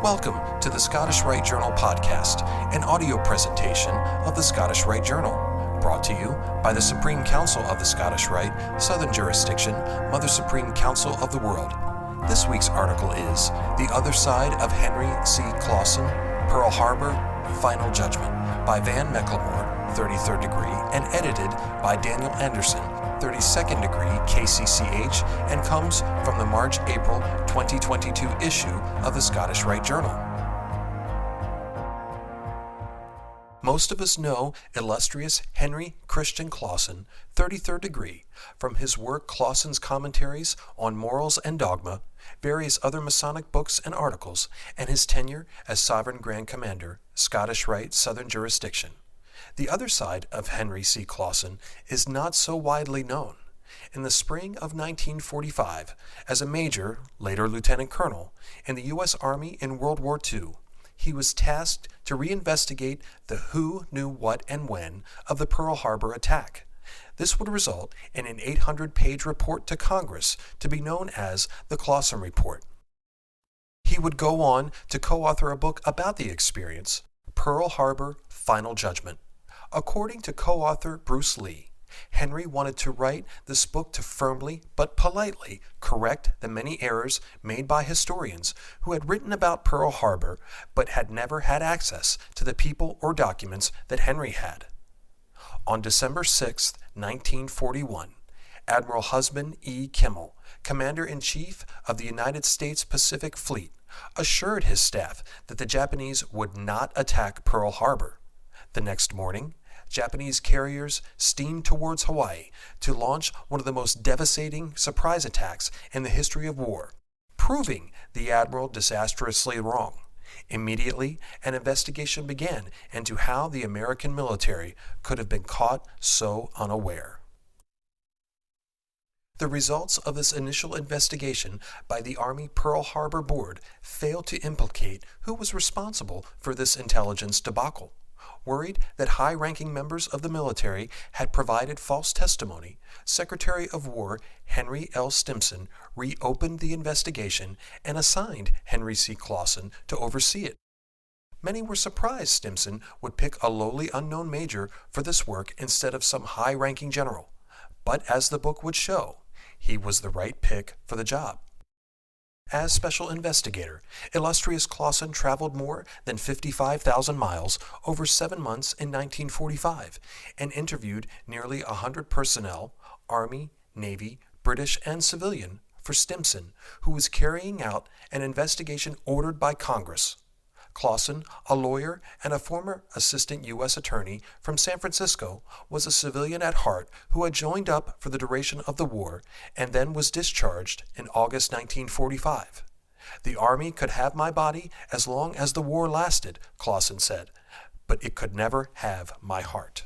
Welcome to the Scottish Rite Journal podcast, an audio presentation of the Scottish Rite Journal, brought to you by the Supreme Council of the Scottish Rite, Southern Jurisdiction, Mother Supreme Council of the World. This week's article is The Other Side of Henry C. Clausen, Pearl Harbor, Final Judgment, by Van Mecklemore, 33rd degree, and edited by Daniel Anderson, 32nd degree KCCH, and comes from the March-April 2022 issue of the Scottish Rite Journal. Most of us know illustrious Henry Christian Clausen, 33rd degree, from his work Clausen's Commentaries on Morals and Dogma, various other Masonic books and articles, and his tenure as Sovereign Grand Commander, Scottish Rite Southern Jurisdiction. The other side of Henry C. Clausen is not so widely known. In the spring of 1945, as a major, later lieutenant colonel, in the U.S. Army in World War II, he was tasked to reinvestigate the who, knew what, and when of the Pearl Harbor attack. This would result in an 800-page report to Congress to be known as the Clausen Report. He would go on to co-author a book about the experience, Pearl Harbor, Final Judgment. According to co-author Bruce Lee, Henry wanted to write this book to firmly but politely correct the many errors made by historians who had written about Pearl Harbor but had never had access to the people or documents that Henry had. On December 6, 1941, Admiral Husband E. Kimmel, Commander-in-Chief of the United States Pacific Fleet, assured his staff that the Japanese would not attack Pearl Harbor. The next morning, Japanese carriers steamed towards Hawaii to launch one of the most devastating surprise attacks in the history of war, proving the admiral disastrously wrong. Immediately, an investigation began into how the American military could have been caught so unaware. The results of this initial investigation by the Army Pearl Harbor Board failed to implicate who was responsible for this intelligence debacle. Worried that high-ranking members of the military had provided false testimony, Secretary of War Henry L. Stimson reopened the investigation and assigned Henry C. Clausen to oversee it. Many were surprised Stimson would pick a lowly unknown major for this work instead of some high-ranking general, but as the book would show, he was the right pick for the job. As special investigator, illustrious Clausen traveled more than 55,000 miles over 7 months in 1945 and interviewed nearly 100 personnel, Army, Navy, British, and civilian, for Stimson, who was carrying out an investigation ordered by Congress. Clausen, a lawyer and a former assistant U.S. attorney from San Francisco, was a civilian at heart who had joined up for the duration of the war and then was discharged in August 1945. The Army could have my body as long as the war lasted, Clausen said, but it could never have my heart.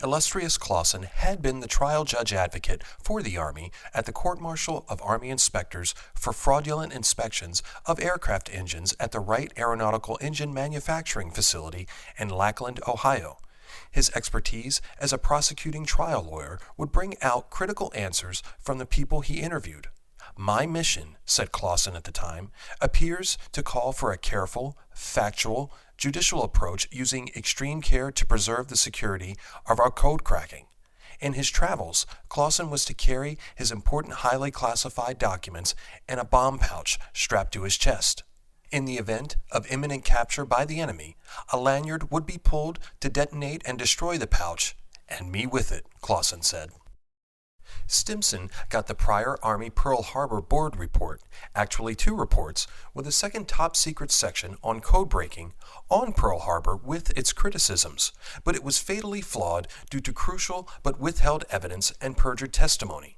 Illustrious Clausen had been the trial judge advocate for the Army at the Court-Martial of Army Inspectors for fraudulent inspections of aircraft engines at the Rite Aeronautical Engine Manufacturing Facility in Lackland, Ohio. His expertise as a prosecuting trial lawyer would bring out critical answers from the people he interviewed. My mission, said Clausen at the time, appears to call for a careful, factual, judicial approach using extreme care to preserve the security of our code cracking. In his travels, Clausen was to carry his important highly classified documents in a bomb pouch strapped to his chest. In the event of imminent capture by the enemy, a lanyard would be pulled to detonate and destroy the pouch, and me with it, Clausen said. Stimson got the prior Army Pearl Harbor Board report, actually 2 reports, with a second top-secret section on code breaking on Pearl Harbor with its criticisms, but it was fatally flawed due to crucial but withheld evidence and perjured testimony.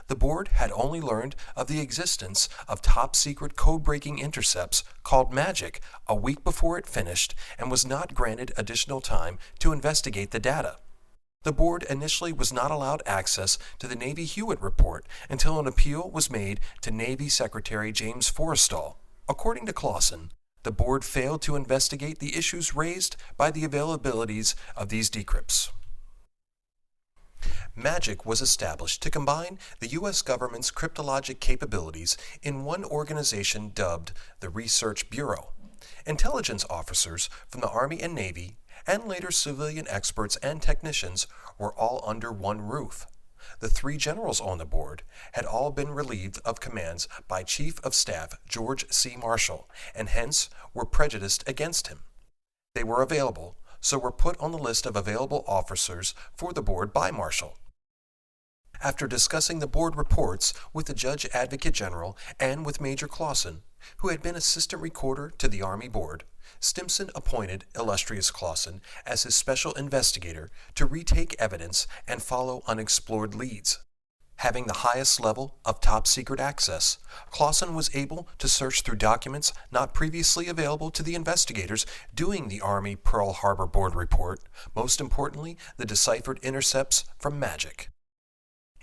The board had only learned of the existence of top-secret code-breaking intercepts called Magic a week before it finished and was not granted additional time to investigate the data. The board initially was not allowed access to the Navy Hewitt report until an appeal was made to Navy Secretary James Forrestal. According to Clausen, the board failed to investigate the issues raised by the availabilities of these decrypts. MAGIC was established to combine the U.S. government's cryptologic capabilities in one organization dubbed the Research Bureau. Intelligence officers from the Army and Navy, and later civilian experts and technicians, were all under one roof. The three generals on the board had all been relieved of commands by Chief of Staff George C. Marshall, and hence were prejudiced against him. They were available, so were put on the list of available officers for the board by Marshall. After discussing the board reports with the Judge Advocate General and with Major Clausen, who had been assistant recorder to the Army Board, Stimson appointed illustrious Clausen as his special investigator to retake evidence and follow unexplored leads. Having the highest level of top-secret access, Clausen was able to search through documents not previously available to the investigators doing the Army Pearl Harbor Board report, most importantly, the deciphered intercepts from MAGIC.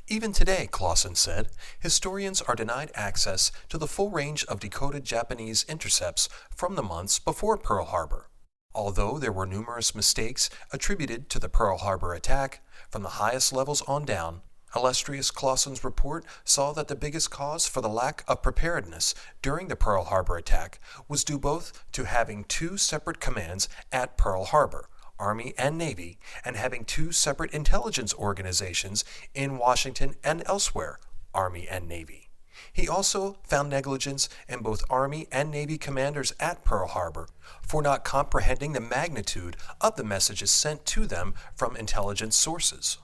Even today, Clausen said, historians are denied access to the full range of decoded Japanese intercepts from the months before Pearl Harbor. Although there were numerous mistakes attributed to the Pearl Harbor attack, from the highest levels on down, illustrious Clausen's report saw that the biggest cause for the lack of preparedness during the Pearl Harbor attack was due both to having two separate commands at Pearl Harbor, Army and Navy, and having two separate intelligence organizations in Washington and elsewhere, Army and Navy. He also found negligence in both Army and Navy commanders at Pearl Harbor for not comprehending the magnitude of the messages sent to them from intelligence sources.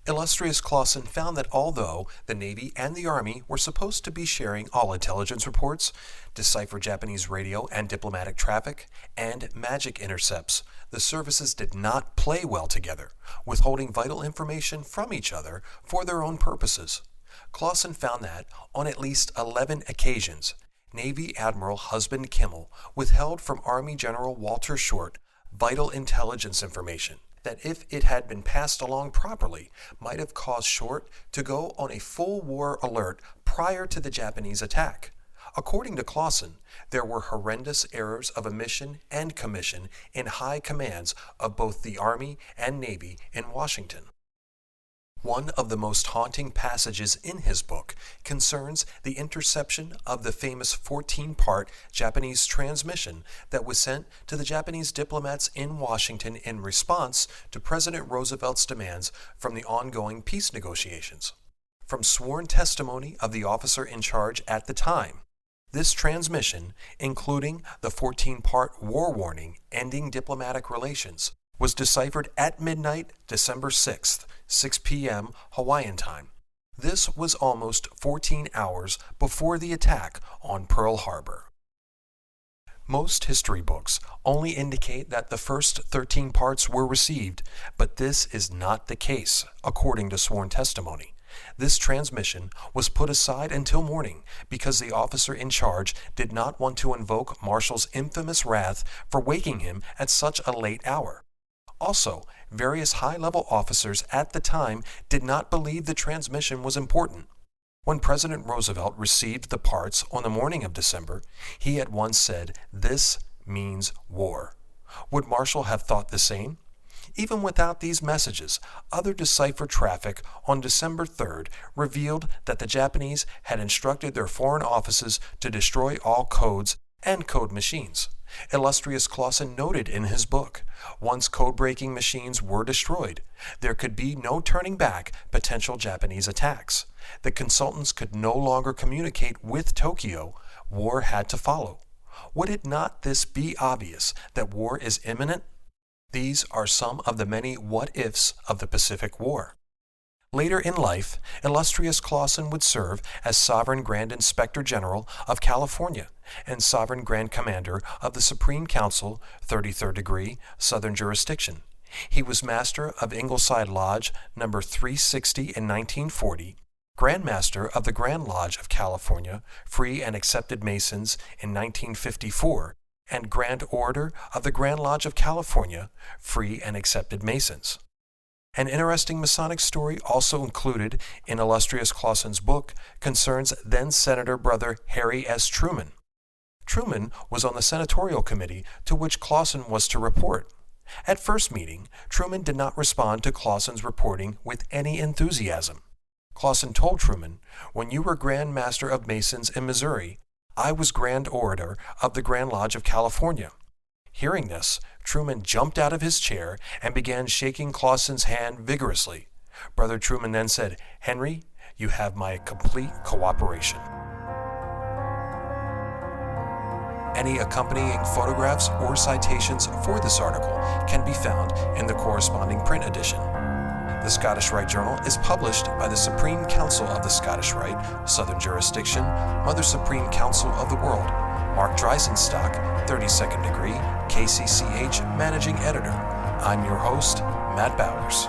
Illustrious Clausen found that although the Navy and the Army were supposed to be sharing all intelligence reports, decipher Japanese radio and diplomatic traffic, and MAGIC intercepts, the services did not play well together, withholding vital information from each other for their own purposes. Clausen found that, on at least 11 occasions, Navy Admiral Husband Kimmel withheld from Army General Walter Short vital intelligence information that, if it had been passed along properly, might have caused Short to go on a full war alert prior to the Japanese attack. According to Clausen, there were horrendous errors of omission and commission in high commands of both the Army and Navy in Washington. One of the most haunting passages in his book concerns the interception of the famous 14-part Japanese transmission that was sent to the Japanese diplomats in Washington in response to President Roosevelt's demands from the ongoing peace negotiations. From sworn testimony of the officer in charge at the time, this transmission, including the 14-part war warning ending diplomatic relations, was deciphered at midnight, December 6th, 6 p.m. Hawaiian time. This was almost 14 hours before the attack on Pearl Harbor. Most history books only indicate that the first 13 parts were received, but this is not the case, according to sworn testimony. This transmission was put aside until morning because the officer in charge did not want to invoke Marshall's infamous wrath for waking him at such a late hour. Also, various high-level officers at the time did not believe the transmission was important. When President Roosevelt received the parts on the morning of December, he at once said, "This means war." Would Marshall have thought the same? Even without these messages, other deciphered traffic on December 3rd revealed that the Japanese had instructed their foreign offices to destroy all codes and code machines. Illustrious Clausen noted in his book, once code-breaking machines were destroyed, there could be no turning back potential Japanese attacks. The consultants could no longer communicate with Tokyo. War had to follow. Would it not this be obvious that war is imminent? These are some of the many what-ifs of the Pacific War. Later in life, illustrious Clausen would serve as Sovereign Grand Inspector General of California and Sovereign Grand Commander of the Supreme Council, 33rd degree, Southern Jurisdiction. He was Master of Ingleside Lodge No. 360 in 1940, Grand Master of the Grand Lodge of California, Free and Accepted Masons in 1954, and Grand Order of the Grand Lodge of California, Free and Accepted Masons. An interesting Masonic story also included in illustrious Clausen's book concerns then-Senator brother Harry S. Truman. Truman was on the senatorial committee to which Clausen was to report. At first meeting, Truman did not respond to Clausen's reporting with any enthusiasm. Clausen told Truman, "When you were Grand Master of Masons in Missouri, I was Grand Orator of the Grand Lodge of California." Hearing this, Truman jumped out of his chair and began shaking Clausen's hand vigorously. Brother Truman then said, "Henry, you have my complete cooperation." Any accompanying photographs or citations for this article can be found in the corresponding print edition. The Scottish Rite Journal is published by the Supreme Council of the Scottish Rite, Southern Jurisdiction, Mother Supreme Council of the World. Mark Dreisenstock, 32nd degree, KCCH Managing Editor. I'm your host, Matt Bowers.